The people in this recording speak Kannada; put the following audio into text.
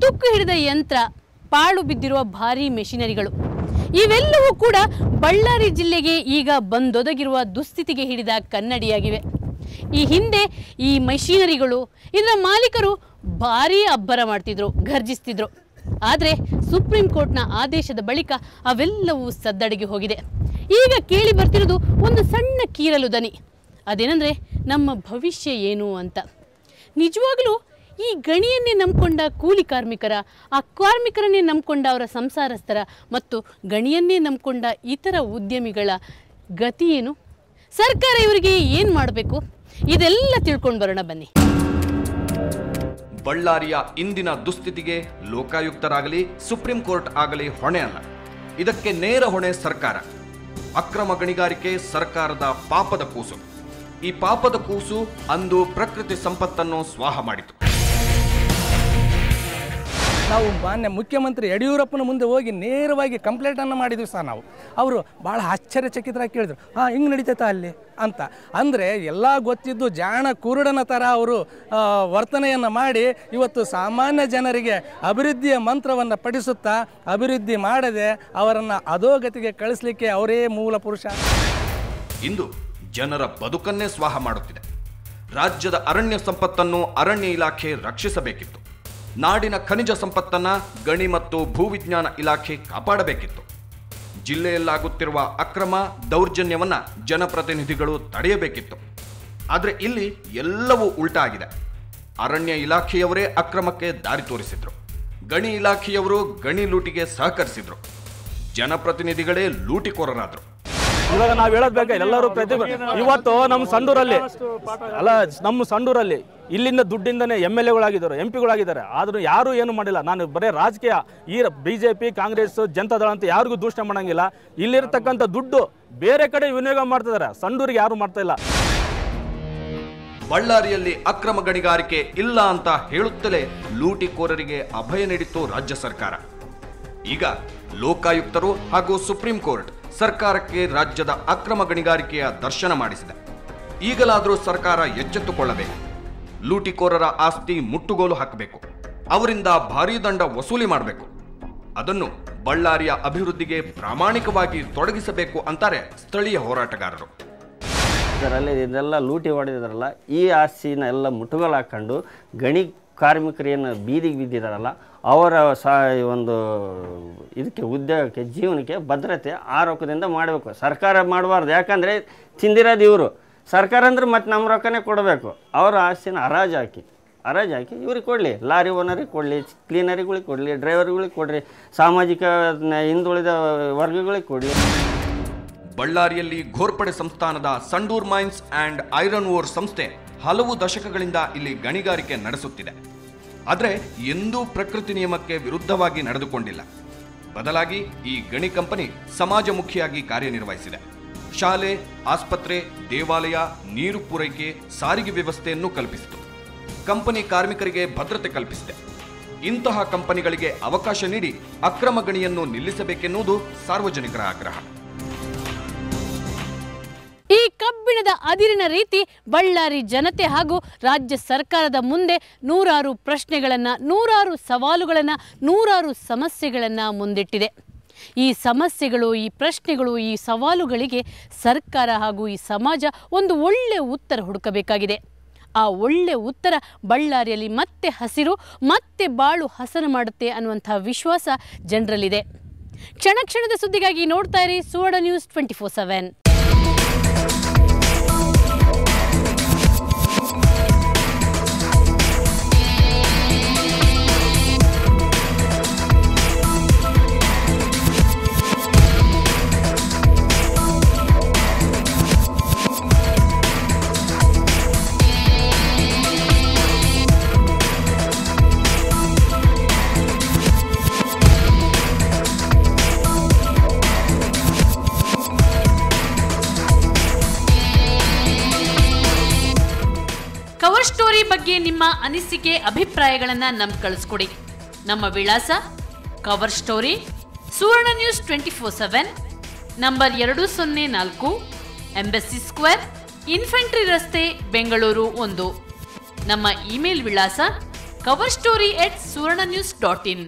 ತುಕ್ಕು ಹಿಡಿದ ಯಂತ್ರ, ಪಾಳು ಬಿದ್ದಿರುವ ಭಾರೀ ಮೆಷಿನರಿಗಳು ಇವೆಲ್ಲವೂ ಕೂಡ ಬಳ್ಳಾರಿ ಜಿಲ್ಲೆಗೆ ಈಗ ಬಂದೊದಗಿರುವ ದುಸ್ಥಿತಿಗೆ ಹಿಡಿದ ಕನ್ನಡಿಯಾಗಿವೆ. ಈ ಹಿಂದೆ ಈ ಮೆಷಿನರಿಗಳು, ಇದರ ಮಾಲೀಕರು ಭಾರೀ ಅಬ್ಬರ ಮಾಡ್ತಿದ್ರು, ಘರ್ಜಿಸ್ತಿದ್ರು. ಆದರೆ ಸುಪ್ರೀಂ ಕೋರ್ಟ್ನ ಆದೇಶದ ಬಳಿಕ ಅವೆಲ್ಲವೂ ಸದ್ದಡಿಗೆ ಹೋಗಿದೆ. ಈಗ ಕೇಳಿ ಬರ್ತಿರೋದು ಒಂದು ಸಣ್ಣ ಕೀರಲು ದನಿ. ಅದೇನೆಂದರೆ ನಮ್ಮ ಭವಿಷ್ಯ ಏನು ಅಂತ. ನಿಜವಾಗಲೂ ಈ ಗಣಿಯನ್ನೇ ನಂಬಿಕೊಂಡ ಕೂಲಿ ಕಾರ್ಮಿಕರ, ಆ ಕಾರ್ಮಿಕರನ್ನೇ ನಂಬಿಕೊಂಡ ಅವರ ಸಂಸಾರಸ್ಥರ ಮತ್ತು ಗಣಿಯನ್ನೇ ನಂಬಿಕೊಂಡ ಇತರ ಉದ್ಯಮಿಗಳ ಗತಿ ಏನು? ಸರ್ಕಾರ ಇವರಿಗೆ ಏನು ಮಾಡಬೇಕು? ಇದೆಲ್ಲ ತಿಳ್ಕೊಂಡು ಬರೋಣ ಬನ್ನಿ. ಬಳ್ಳಾರಿಯ ಇಂದಿನ ದುಸ್ಥಿತಿಗೆ ಲೋಕಾಯುಕ್ತರಾಗಲಿ ಸುಪ್ರೀಂ ಕೋರ್ಟ್ ಆಗಲಿ ಹೊಣೆ ಅಲ್ಲ. ಇದಕ್ಕೆ ನೇರ ಹೊಣೆ ಸರ್ಕಾರ. ಅಕ್ರಮ ಗಣಿಗಾರಿಕೆ ಸರ್ಕಾರದ ಪಾಪದ ಕೂಸು. ಈ ಪಾಪದ ಕೂಸು ಅಂದು ಪ್ರಕೃತಿ ಸಂಪತ್ತನ್ನು ಸ್ವಾಹ ಮಾಡಿತು. ನಾವು ಮಾನ್ಯ ಮುಖ್ಯಮಂತ್ರಿ ಯಡಿಯೂರಪ್ಪನ ಮುಂದೆ ಹೋಗಿ ನೇರವಾಗಿ ಕಂಪ್ಲೇಂಟನ್ನು ಮಾಡಿದ್ವಿ ಸರ್. ನಾವು ಅವರು ಭಾಳ ಆಶ್ಚರ್ಯಚಕಿತರಾಗಿ ಕೇಳಿದ್ರು, ಹಿಂಗೆ ನಡೀತೈತಾ ಅಲ್ಲಿ ಅಂತ. ಅಂದರೆ ಎಲ್ಲ ಗೊತ್ತಿದ್ದು ಜಾಣ ಕುರುಡನ ಥರ ಅವರು ವರ್ತನೆಯನ್ನು ಮಾಡಿ ಇವತ್ತು ಸಾಮಾನ್ಯ ಜನರಿಗೆ ಅಭಿವೃದ್ಧಿಯ ಮಂತ್ರವನ್ನು ಪಠಿಸುತ್ತಾ ಅಭಿವೃದ್ಧಿ ಮಾಡದೆ ಅವರನ್ನು ಅಧೋಗತಿಗೆ ಕಳಿಸ್ಲಿಕ್ಕೆ ಅವರೇ ಮೂಲ ಪುರುಷ. ಇಂದು ಜನರ ಬದುಕನ್ನೇ ಸ್ವಾಹ ಮಾಡುತ್ತಿದೆ. ರಾಜ್ಯದ ಅರಣ್ಯ ಸಂಪತ್ತನ್ನು ಅರಣ್ಯ ಇಲಾಖೆ ರಕ್ಷಿಸಬೇಕಿತ್ತು. ನಾಡಿನ ಖನಿಜ ಸಂಪತ್ತನ್ನು ಗಣಿ ಮತ್ತು ಭೂವಿಜ್ಞಾನ ಇಲಾಖೆ ಕಾಪಾಡಬೇಕಿತ್ತು. ಜಿಲ್ಲೆಯಲ್ಲಾಗುತ್ತಿರುವ ಅಕ್ರಮ ದೌರ್ಜನ್ಯವನ್ನು ಜನಪ್ರತಿನಿಧಿಗಳು ತಡೆಯಬೇಕಿತ್ತು. ಆದರೆ ಇಲ್ಲಿ ಎಲ್ಲವೂ ಉಲ್ಟಾ ಆಗಿದೆ. ಅರಣ್ಯ ಇಲಾಖೆಯವರೇ ಅಕ್ರಮಕ್ಕೆ ದಾರಿ ತೋರಿಸಿದ್ರು. ಗಣಿ ಇಲಾಖೆಯವರು ಗಣಿ ಲೂಟಿಗೆ ಸಹಕರಿಸಿದ್ರು. ಜನಪ್ರತಿನಿಧಿಗಳೇ ಲೂಟಿಕೋರರಾದರು. ಇವಾಗ ನಾವು ಹೇಳೋದು ಬೇಕಾ? ಎಲ್ಲರೂ ಇವತ್ತು ನಮ್ಮ ಸಂಡೂರಲ್ಲಿ ಇಲ್ಲಿಂದ ದುಡ್ಡಿಂದನೇ MLA-ಗಳಾಗಿದ್ದಾರೆ, MP-ಗಳಾಗಿದ್ದಾರೆ. ಆದರೂ ಯಾರೂ ಏನು ಮಾಡಿಲ್ಲ. ನಾನು ಬರೀ ರಾಜಕೀಯ ಈ BJP, ಕಾಂಗ್ರೆಸ್, ಜನತಾದಳ ಅಂತ ಯಾರಿಗೂ ದೂಷಣೆ ಮಾಡೋಂಗಿಲ್ಲ. ಇಲ್ಲಿರ್ತಕ್ಕಂಥ ದುಡ್ಡು ಬೇರೆ ಕಡೆ ವಿನಿಯೋಗ ಮಾಡ್ತಿದ್ದಾರೆ, ಸಂಡೂರಿಗೆ ಯಾರು ಮಾಡ್ತಾ ಇಲ್ಲ. ಬಳ್ಳಾರಿಯಲ್ಲಿ ಅಕ್ರಮ ಗಣಿಗಾರಿಕೆ ಇಲ್ಲ ಅಂತ ಹೇಳುತ್ತಲೇ ಲೂಟಿಕೋರರಿಗೆ ಅಭಯ ನೀಡಿತ್ತು ರಾಜ್ಯ ಸರ್ಕಾರ. ಈಗ ಲೋಕಾಯುಕ್ತರು ಹಾಗೂ ಸುಪ್ರೀಂ ಕೋರ್ಟ್ ಸರ್ಕಾರಕ್ಕೆ ರಾಜ್ಯದ ಅಕ್ರಮ ಗಣಿಗಾರಿಕೆಯ ದರ್ಶನ ಮಾಡಿಸಿದೆ. ಈಗಲಾದರೂ ಸರ್ಕಾರ ಎಚ್ಚೆತ್ತುಕೊಳ್ಳಬೇಕು. ಲೂಟಿಕೋರರ ಆಸ್ತಿ ಮುಟ್ಟುಗೋಲು ಹಾಕಬೇಕು. ಅವರಿಂದ ಭಾರೀ ದಂಡ ವಸೂಲಿ ಮಾಡಬೇಕು. ಅದನ್ನು ಬಳ್ಳಾರಿಯ ಅಭಿವೃದ್ಧಿಗೆ ಪ್ರಾಮಾಣಿಕವಾಗಿ ತೊಡಗಿಸಬೇಕು ಅಂತಾರೆ ಸ್ಥಳೀಯ ಹೋರಾಟಗಾರರು. ಇದೆಲ್ಲ ಲೂಟಿ ಹೊಡೆದಿದ್ರಲ್ಲ, ಈ ಆಸ್ತಿನ ಎಲ್ಲ ಮುಟ್ಟುಗೋಲು ಹಾಕೊಂಡು ಗಣಿ ಕಾರ್ಮಿಕರೇನು ಬೀದಿಗೆ ಬಿದ್ದಿದ್ದಾರಲ್ಲ ಅವರ ಒಂದು ಇದಕ್ಕೆ ಉದ್ಯೋಗಕ್ಕೆ ಜೀವನಕ್ಕೆ ಭದ್ರತೆ ಆರೋಗ್ಯದಿಂದ ಮಾಡಬೇಕು. ಸರ್ಕಾರ ಮಾಡಬಾರ್ದು. ಯಾಕಂದರೆ ತಿಂದಿರೋದು ಇವರು. ಸರ್ಕಾರ ಅಂದರೆ ಮತ್ತೆ ನಮ್ಮ ರೊಕ್ಕನೇ ಕೊಡಬೇಕು. ಅವರ ಆಸ್ತಿನ ಹರಾಜು ಹಾಕಿ ಇವ್ರಿಗೆ ಕೊಡಲಿ. ಲಾರಿ ಓನರಿಗೆ ಕೊಡಲಿ, ಕ್ಲೀನರಿಗಳಿಗೆ ಕೊಡಲಿ, ಡ್ರೈವರ್ಗಳಿಗೆ ಕೊಡಲಿ, ಸಾಮಾಜಿಕ ಹಿಂದುಳಿದ ವರ್ಗಗಳಿಗೆ ಕೊಡಲಿ. ಬಳ್ಳಾರಿಯಲ್ಲಿ ಘೋರ್ಪಡೆ ಸಂಸ್ಥಾನದ Sandur mains and iron ore ಸಂಸ್ಥೆ ಹಲವು ದಶಕಗಳಿಂದ ಇಲ್ಲಿ ಗಣಿಗಾರಿಕೆ ನಡೆಸುತ್ತಿದೆ. ಆದರೆ ಎಂದೂ ಪ್ರಕೃತಿ ನಿಯಮಕ್ಕೆ ವಿರುದ್ಧವಾಗಿ ನಡೆದುಕೊಂಡಿಲ್ಲ. ಬದಲಾಗಿ ಈ ಗಣಿ ಕಂಪನಿ ಸಮಾಜಮುಖಿಯಾಗಿ ಕಾರ್ಯನಿರ್ವಹಿಸಿದೆ. ಶಾಲೆ, ಆಸ್ಪತ್ರೆ, ದೇವಾಲಯ, ನೀರು ಪೂರೈಕೆ, ಸಾರಿಗೆ ವ್ಯವಸ್ಥೆಯನ್ನು ಕಲ್ಪಿಸಿತು. ಕಂಪನಿ ಕಾರ್ಮಿಕರಿಗೆ ಭದ್ರತೆ ಕಲ್ಪಿಸಿದೆ. ಇಂತಹ ಕಂಪನಿಗಳಿಗೆ ಅವಕಾಶ ನೀಡಿ ಅಕ್ರಮ ಗಣಿಯನ್ನು ನಿಲ್ಲಿಸಬೇಕೆನ್ನುವುದು ಸಾರ್ವಜನಿಕರ ಆಗ್ರಹ. ಈ ಕಬ್ಬಿಣದ ಅದಿರಿನ ರೀತಿ ಬಳ್ಳಾರಿ ಜನತೆ ಹಾಗೂ ರಾಜ್ಯ ಸರ್ಕಾರದ ಮುಂದೆ ನೂರಾರು ಪ್ರಶ್ನೆಗಳನ್ನು, ನೂರಾರು ಸವಾಲುಗಳನ್ನು, ನೂರಾರು ಸಮಸ್ಯೆಗಳನ್ನು ಮುಂದಿಟ್ಟಿದೆ. ಈ ಸಮಸ್ಯೆಗಳು, ಈ ಪ್ರಶ್ನೆಗಳು, ಈ ಸವಾಲುಗಳಿಗೆ ಸರ್ಕಾರ ಹಾಗೂ ಈ ಸಮಾಜ ಒಂದು ಒಳ್ಳೆಯ ಉತ್ತರ ಹುಡುಕಬೇಕಾಗಿದೆ. ಆ ಒಳ್ಳೆಯ ಉತ್ತರ ಬಳ್ಳಾರಿಯಲ್ಲಿ ಮತ್ತೆ ಹಸಿರು, ಮತ್ತೆ ಬಾಳು ಹಸನು ಮಾಡುತ್ತೆ ಅನ್ನುವಂಥ ವಿಶ್ವಾಸ ಜನರಲ್ಲಿದೆ. ಕ್ಷಣ ಕ್ಷಣದ ಸುದ್ದಿಗಾಗಿ ನೋಡ್ತಾ ಇರಿ ಸುವರ್ಣ ನ್ಯೂಸ್ 24/7. ಕವರ್ ಸ್ಟೋರಿ ಬಗ್ಗೆ ನಿಮ್ಮ ಅನಿಸಿಕೆ, ಅಭಿಪ್ರಾಯಗಳನ್ನು ನಮ್ಗೆ ಕಳಿಸ್ಕೊಡಿ. ನಮ್ಮ ವಿಳಾಸ cover story, Suvarna news 24/7, number 204, embassy square, infantry ರಸ್ತೆ, ಬೆಂಗಳೂರು 1. ನಮ್ಮ ಇಮೇಲ್ ವಿಳಾಸ ಕವರ್ ಸ್ಟೋರಿ @suvarnanews.in